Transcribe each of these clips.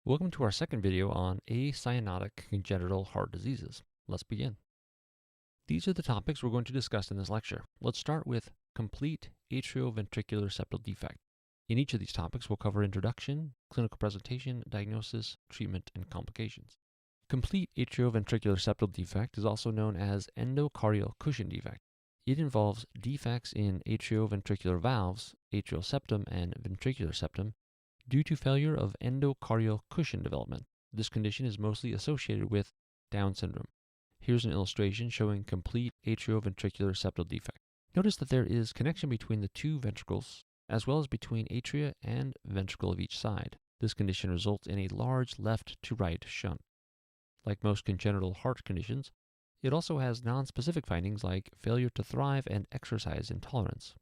Welcome to our second video on acyanotic congenital heart diseases. Let's begin. These are the topics we're going to discuss in this lecture. Let's start with complete atrioventricular septal defect. In each of these topics, we'll cover introduction, clinical presentation, diagnosis, treatment, and complications. Complete atrioventricular septal defect is also known as endocardial cushion defect. It involves defects in atrioventricular valves, atrial septum, and ventricular septum, due to failure of endocardial cushion development. This condition is mostly associated with Down syndrome. Here's an illustration showing complete atrioventricular septal defect. Notice that there is connection between the two ventricles, as well as between atria and ventricle of each side. This condition results in a large left to right shunt. Like most congenital heart conditions, it also has nonspecific findings like failure to thrive and exercise intolerance.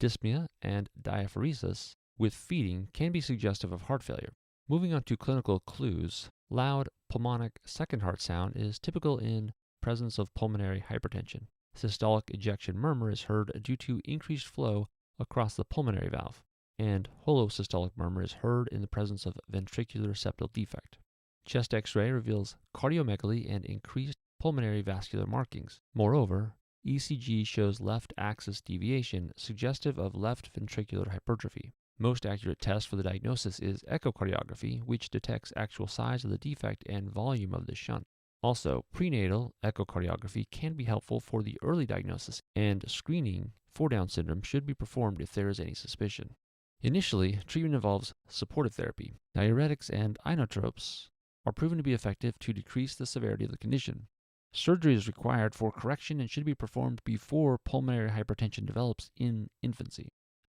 Dyspnea and diaphoresis with feeding can be suggestive of heart failure. Moving on to clinical clues, loud pulmonic second heart sound is typical in presence of pulmonary hypertension. Systolic ejection murmur is heard due to increased flow across the pulmonary valve, and holosystolic murmur is heard in the presence of ventricular septal defect. Chest X-ray reveals cardiomegaly and increased pulmonary vascular markings. Moreover, ECG shows left axis deviation, suggestive of left ventricular hypertrophy. Most accurate test for the diagnosis is echocardiography, which detects actual size of the defect and volume of the shunt. Also, prenatal echocardiography can be helpful for the early diagnosis, and screening for Down syndrome should be performed if there is any suspicion. Initially, treatment involves supportive therapy. Diuretics and inotropes are proven to be effective to decrease the severity of the condition. Surgery is required for correction and should be performed before pulmonary hypertension develops in infancy.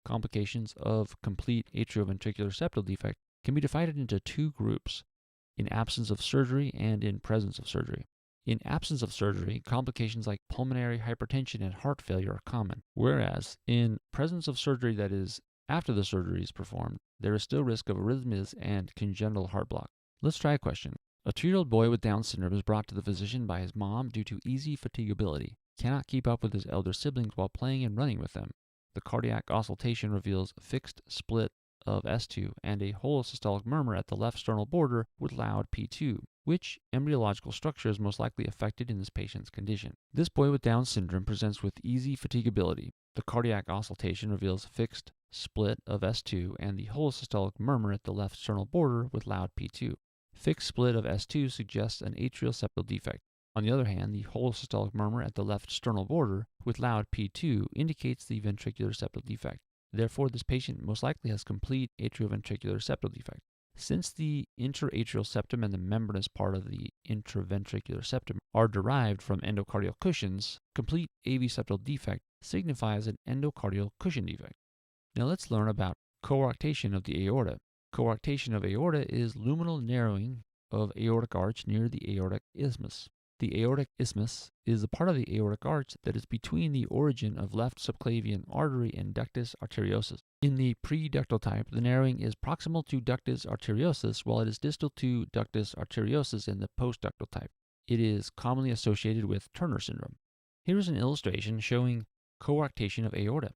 Complications of complete atrioventricular septal defect can be divided into two groups, in absence of surgery and in presence of surgery. In absence of surgery, complications like pulmonary hypertension and heart failure are common, whereas in presence of surgery, that is, after the surgery is performed, there is still risk of arrhythmias and congenital heart block. Let's try a question. A 2-year-old boy with Down syndrome is brought to the physician by his mom due to easy fatigability, cannot keep up with his elder siblings while playing and running with them. The cardiac auscultation reveals fixed split of S2 and a holosystolic murmur at the left sternal border with loud P2. Which embryological structure is most likely affected in this patient's condition? This boy with Down syndrome presents with easy fatigability. The cardiac auscultation reveals fixed split of S2 and the holosystolic murmur at the left sternal border with loud P2. Fixed split of S2 suggests an atrial septal defect. On the other hand, the holosystolic murmur at the left sternal border with loud P2 indicates the ventricular septal defect. Therefore, this patient most likely has complete atrioventricular septal defect. Since the interatrial septum and the membranous part of the intraventricular septum are derived from endocardial cushions, complete AV septal defect signifies an endocardial cushion defect. Now let's learn about coarctation of the aorta. Coarctation of aorta is luminal narrowing of aortic arch near the aortic isthmus. The aortic isthmus is the part of the aortic arch that is between the origin of left subclavian artery and ductus arteriosus. In the preductal type, the narrowing is proximal to ductus arteriosus, while it is distal to ductus arteriosus in the postductal type. It is commonly associated with Turner syndrome. Here is an illustration showing coarctation of aorta.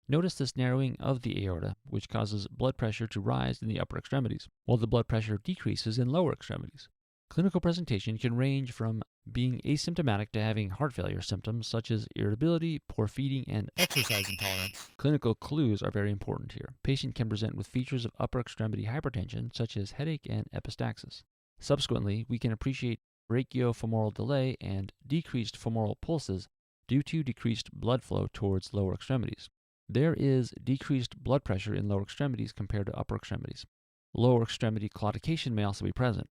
Notice this narrowing of the aorta, which causes blood pressure to rise in the upper extremities, while the blood pressure decreases in lower extremities. Clinical presentation can range from being asymptomatic to having heart failure symptoms such as irritability, poor feeding, and exercise intolerance. Clinical clues are very important here. Patient can present with features of upper extremity hypertension such as headache and epistaxis. Subsequently, we can appreciate brachiofemoral delay and decreased femoral pulses due to decreased blood flow towards lower extremities. There is decreased blood pressure in lower extremities compared to upper extremities. Lower extremity claudication may also be present.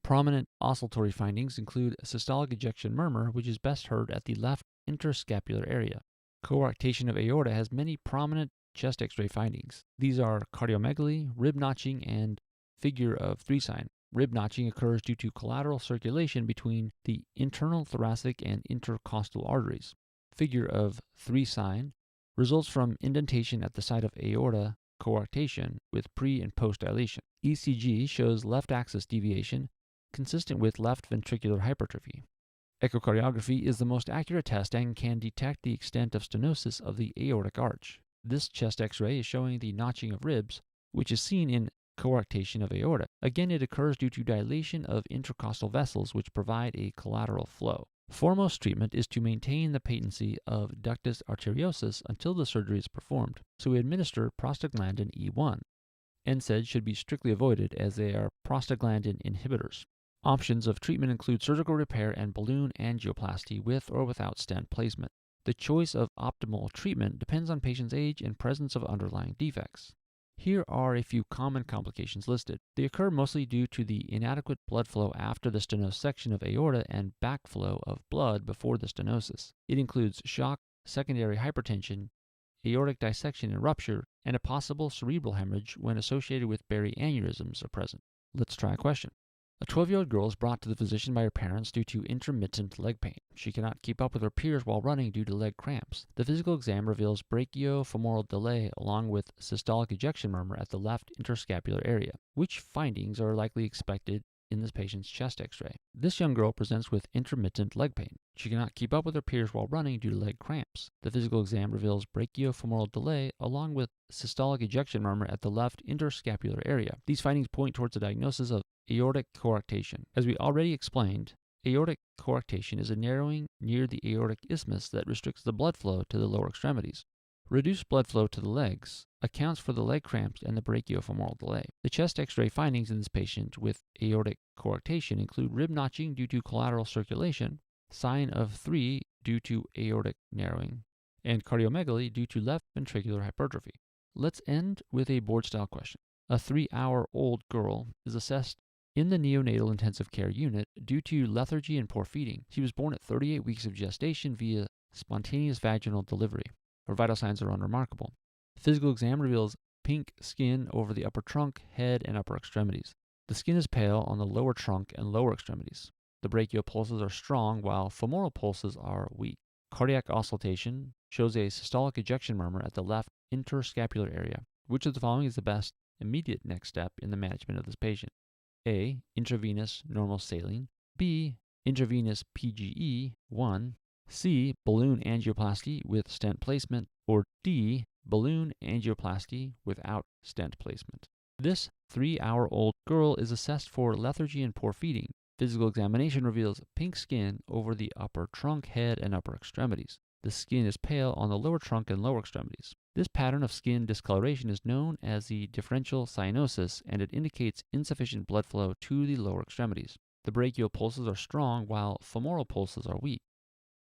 Prominent oscillatory findings include systolic ejection murmur, which is best heard at the left interscapular area. Coarctation of aorta has many prominent chest X-ray findings. These are cardiomegaly, rib notching, and figure of 3 sign. Rib notching occurs due to collateral circulation between the internal thoracic and intercostal arteries. Figure of 3 sign results from indentation at the site of aorta coarctation with pre and post dilation. ECG shows left axis deviation consistent with left ventricular hypertrophy. Echocardiography is the most accurate test and can detect the extent of stenosis of the aortic arch. This chest X-ray is showing the notching of ribs, which is seen in coarctation of aorta. Again, it occurs due to dilation of intercostal vessels which provide a collateral flow. Foremost treatment is to maintain the patency of ductus arteriosus until the surgery is performed, so we administer prostaglandin E1. NSAIDs should be strictly avoided as they are prostaglandin inhibitors. Options of treatment include surgical repair and balloon angioplasty with or without stent placement. The choice of optimal treatment depends on patient's age and presence of underlying defects. Here are a few common complications listed. They occur mostly due to the inadequate blood flow after the stenosection of aorta and backflow of blood before the stenosis. It includes shock, secondary hypertension, aortic dissection and rupture, and a possible cerebral hemorrhage when associated with Barry aneurysms are present. Let's try a question. A 12-year-old girl is brought to the physician by her parents due to intermittent leg pain. She cannot keep up with her peers while running due to leg cramps. The physical exam reveals brachiofemoral delay along with systolic ejection murmur at the left interscapular area. Which findings are likely expected in this patient's chest x-ray? This young girl presents with intermittent leg pain. She cannot keep up with her peers while running due to leg cramps. The physical exam reveals brachiofemoral delay along with systolic ejection murmur at the left interscapular area. These findings point towards a diagnosis of aortic coarctation. As we already explained, aortic coarctation is a narrowing near the aortic isthmus that restricts the blood flow to the lower extremities. Reduced blood flow to the legs accounts for the leg cramps and the brachiofemoral delay. The chest x-ray findings in this patient with aortic coarctation include rib notching due to collateral circulation, sign of 3 due to aortic narrowing, and cardiomegaly due to left ventricular hypertrophy. Let's end with a board-style question. A 3-hour-old girl is assessed in the neonatal intensive care unit due to lethargy and poor feeding. She was born at 38 weeks of gestation via spontaneous vaginal delivery. Her vital signs are unremarkable. Physical exam reveals pink skin over the upper trunk, head, and upper extremities. The skin is pale on the lower trunk and lower extremities. The brachial pulses are strong while femoral pulses are weak. Cardiac auscultation shows a systolic ejection murmur at the left interscapular area. Which of the following is the best immediate next step in the management of this patient? A. Intravenous normal saline. B. Intravenous PGE 1. C. Balloon angioplasty with stent placement. Or D. Balloon angioplasty without stent placement. This 3-hour-old girl is assessed for lethargy and poor feeding. Physical examination reveals pink skin over the upper trunk, head, and upper extremities. The skin is pale on the lower trunk and lower extremities. This pattern of skin discoloration is known as the differential cyanosis, and it indicates insufficient blood flow to the lower extremities. The brachial pulses are strong while femoral pulses are weak.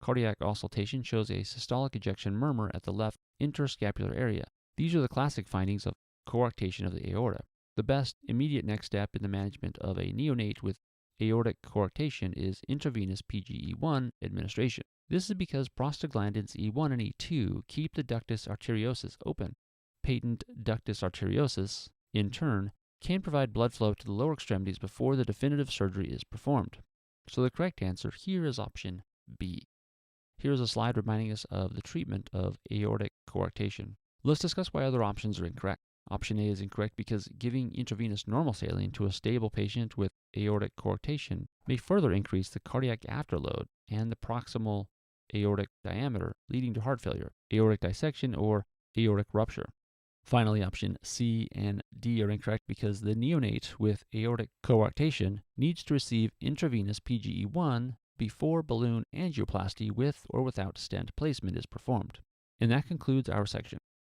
Cardiac auscultation shows a systolic ejection murmur at the left interscapular area. These are the classic findings of coarctation of the aorta. The best immediate next step in the management of a neonate with aortic coarctation is intravenous PGE1 administration. This is because prostaglandins E1 and E2 keep the ductus arteriosus open. Patent ductus arteriosus, in turn, can provide blood flow to the lower extremities before the definitive surgery is performed. So the correct answer here is option B. Here is a slide reminding us of the treatment of aortic coarctation. Let's discuss why other options are incorrect. Option A is incorrect because giving intravenous normal saline to a stable patient with aortic coarctation may further increase the cardiac afterload and the proximal aortic diameter, leading to heart failure, aortic dissection, or aortic rupture. Finally, option C and D are incorrect because the neonate with aortic coarctation needs to receive intravenous PGE1 before balloon angioplasty with or without stent placement is performed. And that concludes our section.